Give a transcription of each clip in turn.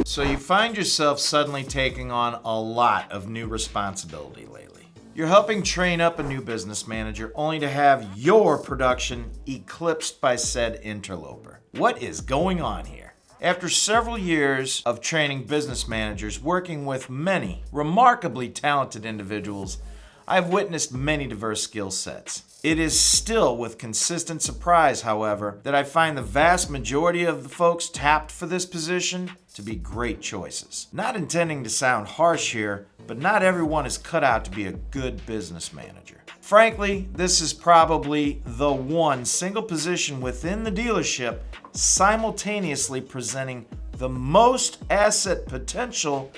So you find yourself suddenly taking on a lot of new responsibility lately. You're helping train up a new business manager only to have your production eclipsed by said interloper. What is going on here? After several years of training business managers working with many remarkably talented individuals, I've witnessed many diverse skill sets. It is still with consistent surprise, however, that I find the vast majority of the folks tapped for this position to be great choices. Not intending to sound harsh here, but not everyone is cut out to be a good business manager. Frankly, this is probably the one single position within the dealership simultaneously presenting the most asset potential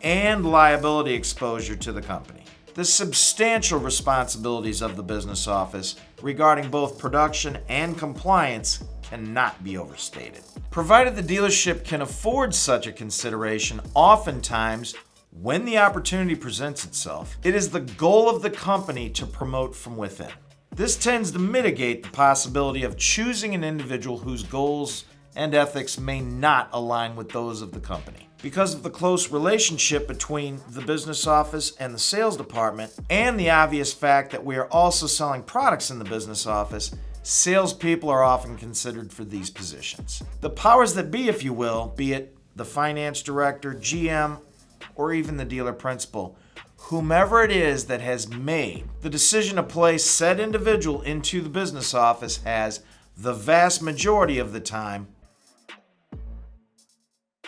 and liability exposure to the company. The substantial responsibilities of the business office regarding both production and compliance cannot be overstated. Provided the dealership can afford such a consideration, oftentimes, when the opportunity presents itself, it is the goal of the company to promote from within. This tends to mitigate the possibility of choosing an individual whose goals and ethics may not align with those of the company. Because of the close relationship between the business office and the sales department, and the obvious fact that we are also selling products in the business office, salespeople are often considered for these positions. The powers that be, if you will, be it the finance director, GM, or even the dealer principal, whomever it is that has made the decision to place said individual into the business office has, the vast majority of the time,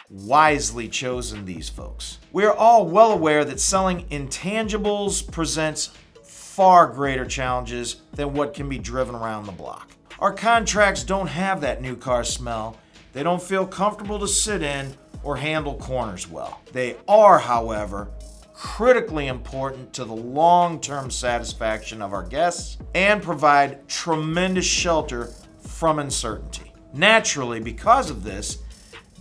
wisely chosen these folks. We are all well aware that selling intangibles presents far greater challenges than what can be driven around the block. Our contracts don't have that new car smell. They don't feel comfortable to sit in or handle corners well. They are, however, critically important to the long-term satisfaction of our guests and provide tremendous shelter from uncertainty. Naturally, because of this,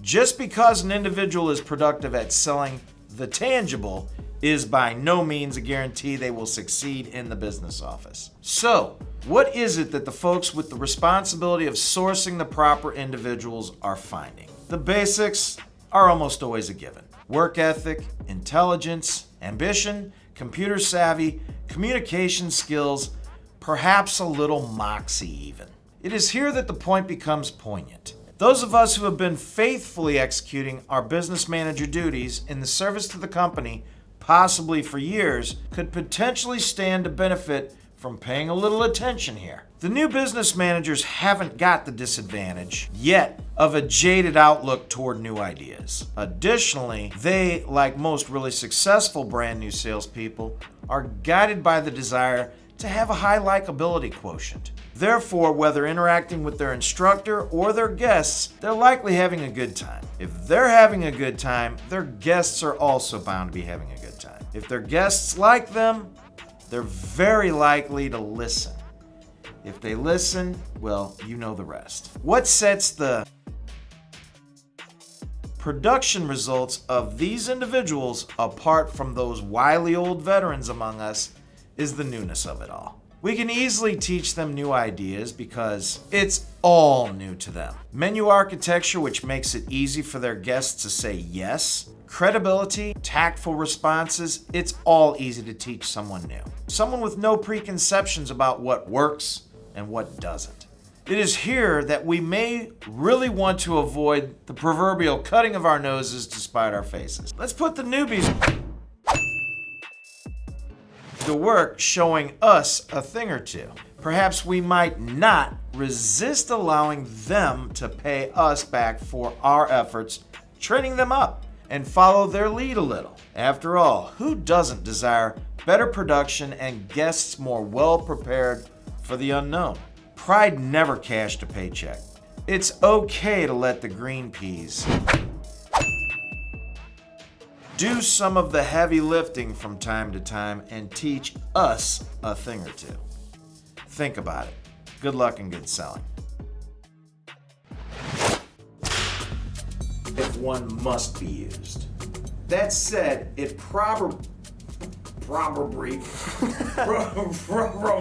just because an individual is productive at selling the tangible is by no means a guarantee they will succeed in the business office. So, what is it that the folks with the responsibility of sourcing the proper individuals are finding? The basics are almost always a given. Work ethic, intelligence, ambition, computer savvy, communication skills, perhaps a little moxie even. It is here that the point becomes poignant. Those of us who have been faithfully executing our business manager duties in the service to the company, possibly for years, could potentially stand to benefit from paying a little attention here. The new business managers haven't got the disadvantage yet of a jaded outlook toward new ideas. Additionally, they, like most really successful brand new salespeople, are guided by the desire to have a high likability quotient. Therefore, whether interacting with their instructor or their guests, they're likely having a good time. If they're having a good time, their guests are also bound to be having a good time. If their guests like them, they're very likely to listen. If they listen, well, you know the rest. What sets the production results of these individuals apart from those wily old veterans among us is the newness of it all. We can easily teach them new ideas because it's all new to them. Menu architecture, which makes it easy for their guests to say yes. Credibility, tactful responses, it's all easy to teach someone new. Someone with no preconceptions about what works and what doesn't. It is here that we may really want to avoid the proverbial cutting of our noses to spite our faces. Let's put the newbies to work showing us a thing or two. Perhaps we might not resist allowing them to pay us back for our efforts, training them up, and follow their lead a little. After all, who doesn't desire better production and guests more well prepared for the unknown? Pride never cashed a paycheck. It's okay to let the green peas do some of the heavy lifting from time to time and teach us a thing or two. Think about it. Good luck and good selling. If one must be used. That said, it probably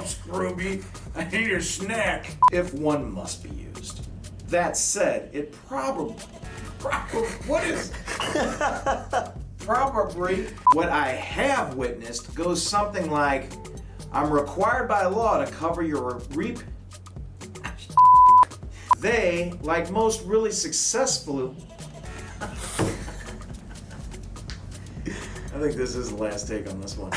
Scrooby, I need a snack. If one must be used. That said, it probably What is... Probably what I have witnessed goes something like, I'm required by law to cover your They, like most really successful... I think this is the last take on this one.